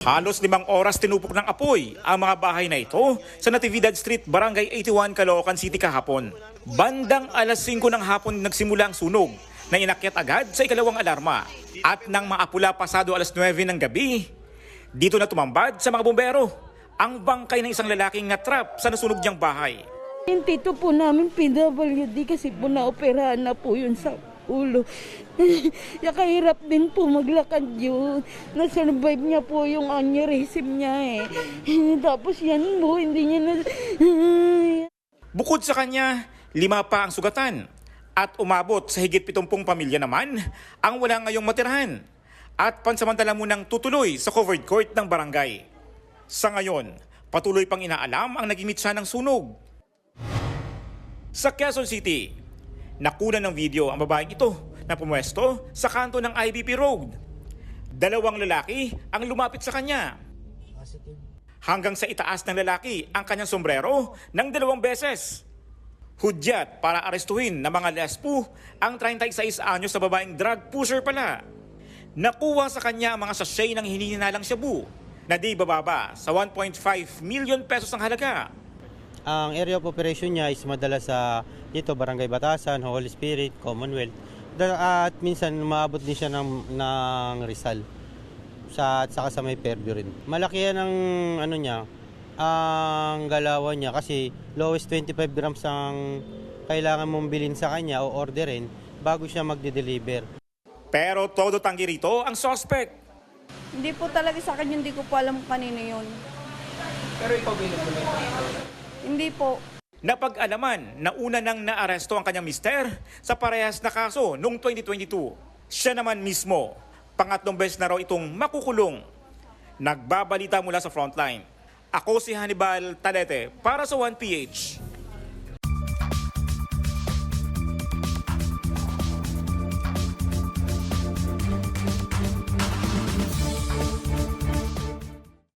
Halos 5 oras tinupok ng apoy ang mga bahay na ito sa Natividad Street, Barangay 81, Caloocan City kahapon. Bandang alas 5 ng hapon nagsimula ang sunog na inakyat agad sa ikalawang alarma. At nang maapula pasado alas 9 ng gabi, dito na tumambad sa mga bumbero ang bangkay ng isang lalaking natrap sa nasunog niyang bahay. Yung tito po namin PWD kasi po naoperahan na po yun sa ulo. Kahirap din po maglakad yun. Nasurvive niya po yung aneurysm niya Tapos yan po, hindi niya na... Bukod sa kanya, 5 pa ang sugatan. At umabot sa higit 70 pamilya naman ang wala ngayong matirahan. At pansamantala munang tutuloy sa covered court ng barangay. Sa ngayon, patuloy pang inaalam ang naging mitsa ng sunog. Sa Quezon City, nakuna ng video ang babaeng ito na pumwesto sa kanto ng IBP Road. 2 lalaki ang lumapit sa kanya. Hanggang sa itaas ng lalaki ang kanyang sombrero ng 2 beses. Hudyat para arestuhin ng mga lespo ang 36 anyos na babaeng drug pusher pala. Nakuha sa kanya ang mga sachet ng hinihinalang shabu na di bababa sa 1.5 million pesos ang halaga. Ang area of operation niya is madalas sa dito, Barangay Batasan, Holy Spirit, Commonwealth. At minsan maabot din siya ng Rizal. At saka sa may Fairview rin. Malaki yan ang ang galawan niya kasi lowest 25 grams ang kailangan mong bilhin sa kanya o orderin bago siya magde-deliver. Pero todo tanggi rito ang suspect. Hindi po talaga sa akin, hindi ko po alam kung kanino yun. Pero ikaw binubulit dito? Hindi po. Napag-alaman na una nang naaresto ang kanyang mister sa parehas na kaso noong 2022. Siya naman mismo, pangatlong beses na raw itong makukulong. Nagbabalita mula sa frontline. Ako si Hannibal Talete para sa 1PH.